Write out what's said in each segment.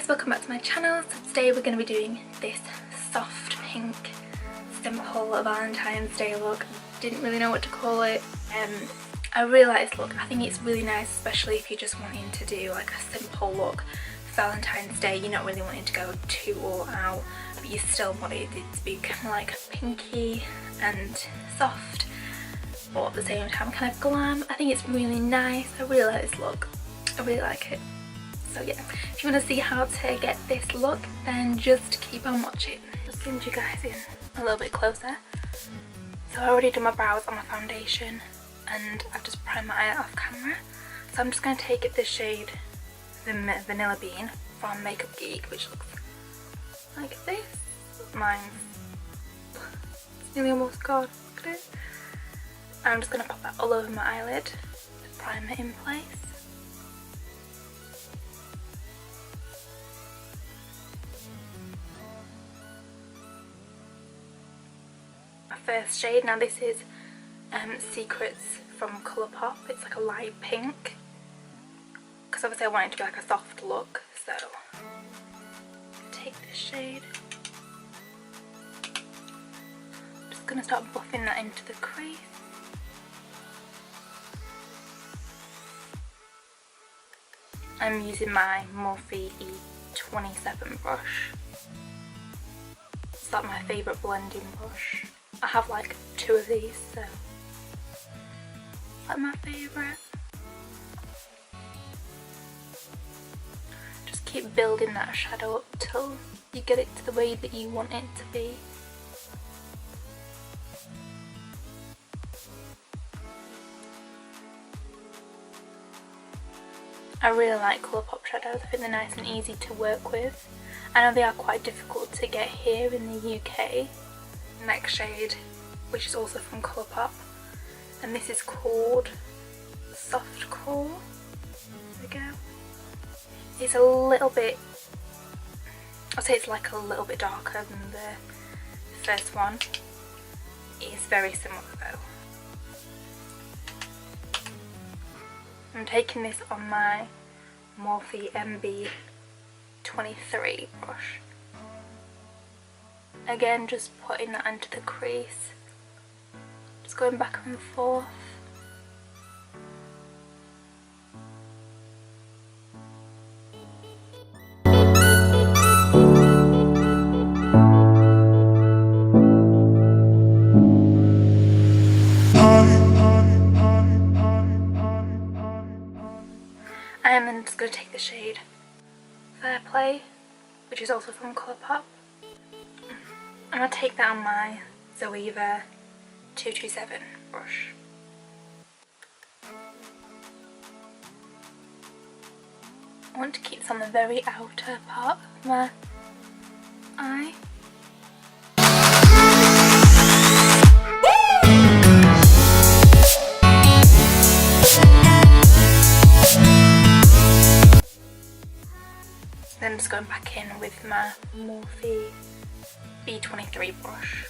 guys, welcome back to my channel. So today we're going to be doing this soft pink simple Valentine's Day look. Didn't really know what to call it. I really like this look. I think it's really nice, especially if you're just wanting to do like a simple look for Valentine's Day. You're not really wanting to go too all out, but you still want it to be kind of like pinky and soft, but at the same time kind of glam. I think it's really nice. I really like this look. I really like it. So yeah, if you want to see how to get this look, then just keep on watching. Just zoom you guys in a little bit closer. So I already did my brows on my foundation and I've just primed my eye off camera. So I'm just going to take this shade, the Vanilla Bean from Makeup Geek, which looks like this. Mine's nearly almost gone. Look at it. I'm just going to pop that all over my eyelid to prime it in place. First shade, now this is Secrets from Colourpop. It's like a light pink because obviously I want it to be like a soft look, so take this shade. I'm just going to start buffing that into the crease. I'm using my Morphe E27 brush. It's like my favourite blending brush. I have like 2 of these, so like my favourite. Just keep building that shadow up till you get it to the way that you want it to be. I really like Colourpop Shadows. I think they're nice and easy to work with. I know they are quite difficult to get here in the UK. Next shade, which is also from Colourpop, and this is called Soft Core. There we go. It's a little bit, I'd say it's like a little bit darker than the first one. It's very similar though. I'm taking this on my Morphe MB23 brush. Again, just putting that into the crease, just going back and forth. And then just going to take the shade Fair Play, which is also from Colourpop. I'm going to take that on my Zoeva 227 brush. I want to keep this on the very outer part of my eye. Then just going back in with my Morphe B23 brush,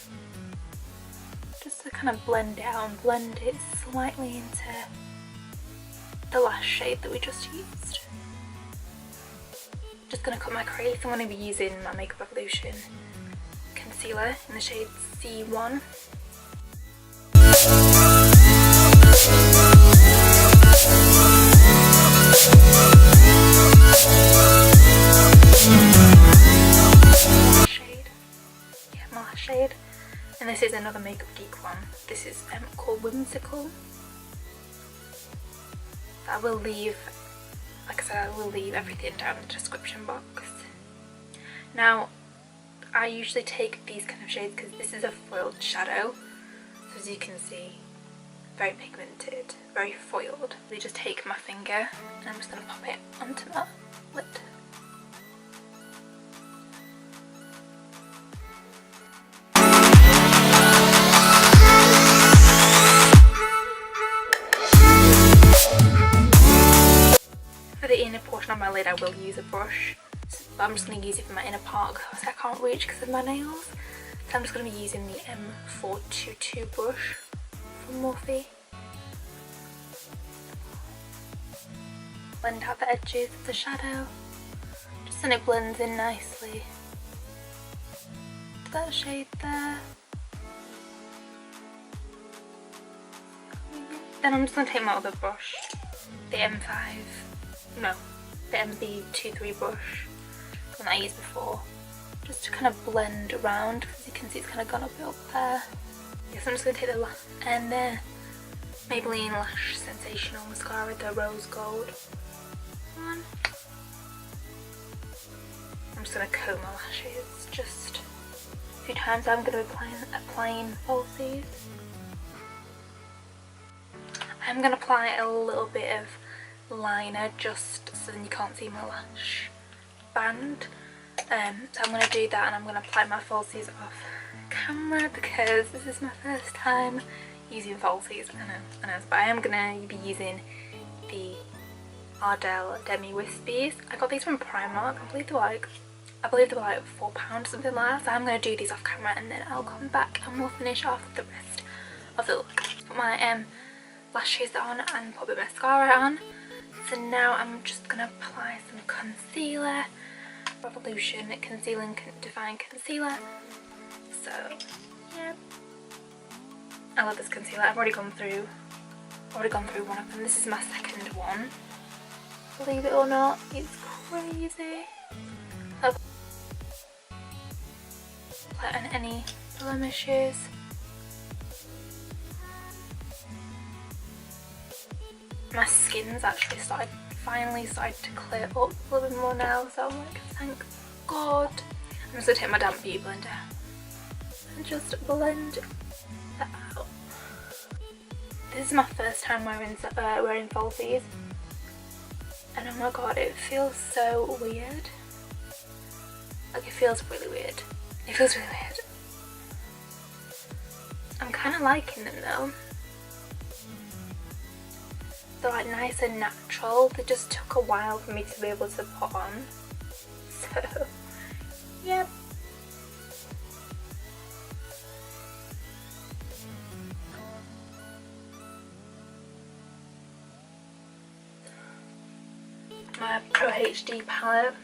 just to kind of blend it out and blend it slightly into the Lash shade that we just used. Just going to cut my crease. I'm going to be using my Makeup Revolution concealer in the shade C1. Shade, and this is another Makeup Geek one. This is called Whimsical. I will leave, like I said, I will leave everything down in the description box. Now, I usually take these kind of shades because this is a foiled shadow, so as you can see, very pigmented, very foiled. I just take my finger and I'm just going to pop it onto my lid. For the inner portion of my lid I will use a brush, but I'm just going to use it for my inner part because I can't reach because of my nails. So I'm just going to be using the M422 brush from Morphe. blend out the edges of the shadow, just and it blends in nicely. That shade there. Then I'm just going to take my other brush, the the MB23 brush, the one I used before, just to kind of blend around, because you can see it's kind of gone a bit up there. Yes, I'm just going to take the Maybelline Lash Sensational Mascara, the rose gold one. I'm just going to comb my lashes just a few times. I'm going to be applying falsies. I'm going to apply a little bit of liner just so then you can't see my lash band. So I'm going to do that, and I'm going to apply my falsies off camera because this is my first time using falsies. I know, but I am going to be using the Ardell Demi Wispies. I got these from Primark. I believe they were like £4 or something like that. So I'm going to do these off camera, and then I'll come back and we'll finish off the rest of the look. Put my lashes on and put a bit of mascara on. So now I'm just going to apply some concealer. Revolution Concealing Define Concealer. So yeah, I love this concealer. I've already gone through one of them. This is my second one. Believe it or not, it's crazy. I'll apply on any blemishes. My skin's actually finally started to clear up a little bit more now, so I'm like, thank God. I'm just going to take my damp beauty blender and just blend that out. This is my first time wearing falsies, and oh my God, it feels so weird. Like, it feels really weird. It feels really weird. I'm kind of liking them though. They're like nice and natural. They just took a while for me to be able to put on. So, yep. My Pro HD palette.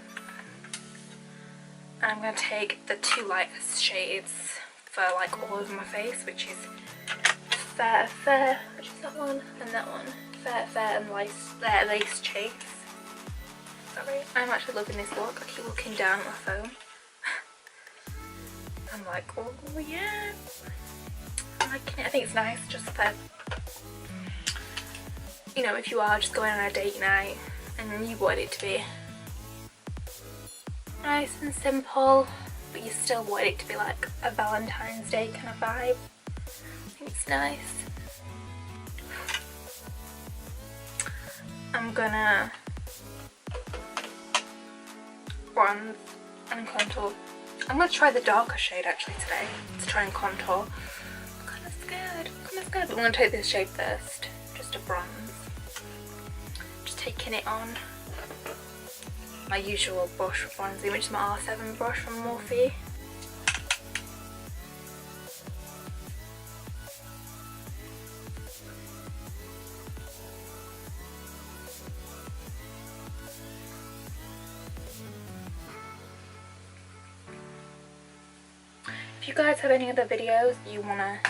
And I'm going to take the two lightest shades for like all over my face, which is Fair, which is that one, and that one. Fair and lace chase. Sorry, I'm actually loving this look. I keep looking down at my phone. I'm like, oh yeah, I'm liking it. I think it's nice just for, you know, if you are just going on a date night and you want it to be nice and simple, but you still want it to be like a Valentine's Day kind of vibe. I think it's nice. I'm gonna bronze and contour. I'm gonna try the darker shade actually today to try and contour. I'm kind of scared, but I'm gonna take this shade first, just a bronze. Just taking it on my usual brush for bronzing, which is my R7 brush from Morphe. If you guys have any other videos you wanna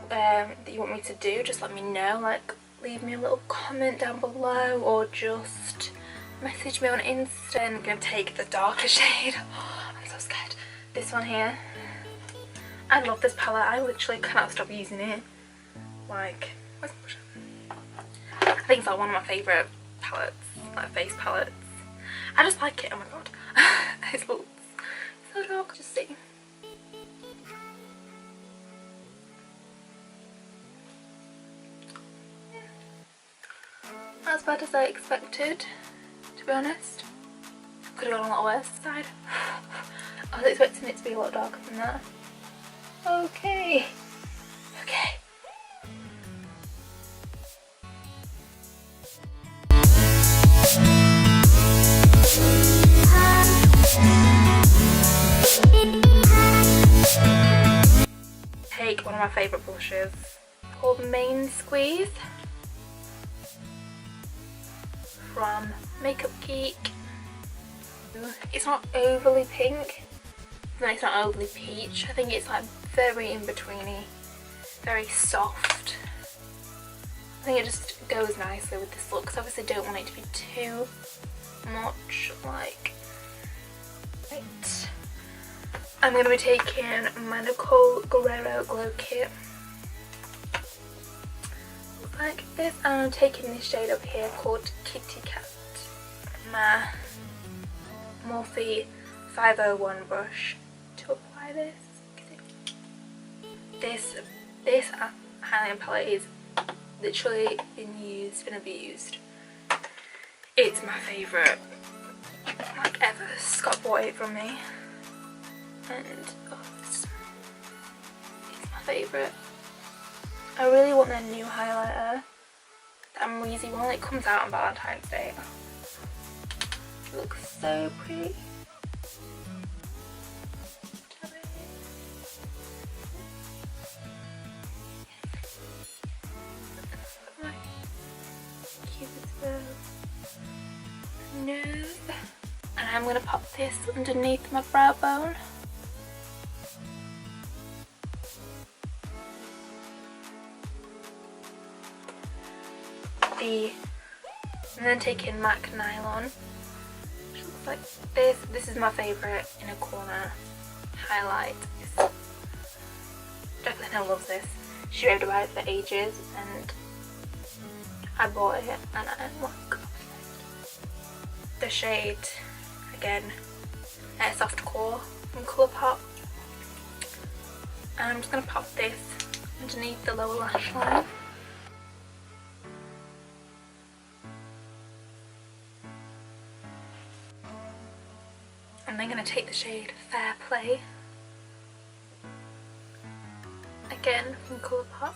that you want me to do, just let me know. Like, leave me a little comment down below, or just message me on Insta. I'm gonna take the darker shade. Oh, I'm so scared. This one here. I love this palette. I literally cannot stop using it. Like, where's my brush? I think it's like one of my favourite palettes, like face palettes. I just like it. Oh my God. It looks so dark. Just see. Not as bad as I expected, to be honest. Could have gone a lot worse side. I was expecting it to be a lot darker than that. Okay. Okay. Take one of my favourite blushes called Main Squeeze from Makeup Geek. It's not overly pink, and it's not overly peach. I think it's like very in-betweeny, very soft. I think it just goes nicely with this look, because obviously I don't want it to be too much like. Right. I'm going to be taking my Nicol Guerriero Glow Kit. Looks like this, and I'm taking this shade up here called Kitty Cat. My Morphe 501 brush to apply this. This highlighting palette is literally been used and abused. It's my favourite, like, ever. Scott bought it from me, and oh, it's my favourite. I really want their new highlighter, the Amrezy one. It comes out on Valentine's Day. It looks so pretty. Nose. And I'm going to pop this underneath my brow bone. And then taking MAC Nylon, which looks like this. This is my favourite inner corner highlight. Definitely loves this. She raved about it for ages, and I bought it, and I like the shade, again, Soft Core from Colourpop. And I'm just going to pop this underneath the lower lash line. And then going to take the shade Fair Play, again from Colourpop.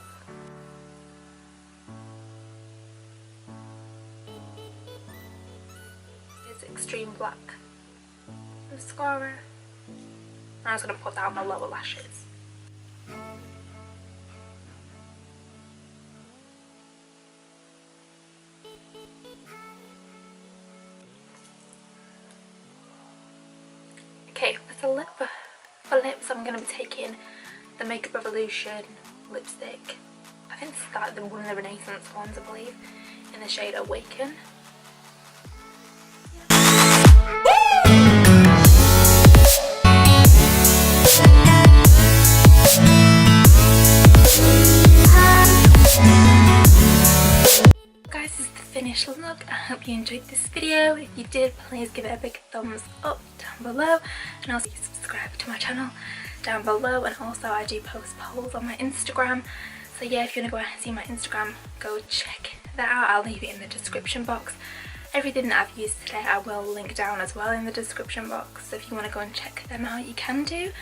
Extreme Black mascara. And I'm just going to put that on my lower lashes. Okay, for lips I'm going to be taking the Makeup Revolution lipstick. I think it's like one of the Renaissance ones, I believe, in the shade Awaken. Guys, this is the finished look. I hope you enjoyed this video. If you did, please give it a big thumbs up down below, and also subscribe to my channel down below. And also I do post polls on my Instagram, so yeah, if you want to go and see my Instagram, go check that out. I'll leave it in the description box. Everything that I've used today I will link down as well in the description box, so if you want to go and check them out, you can do.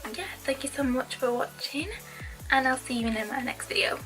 And yeah, thank you so much for watching, and I'll see you in my next video.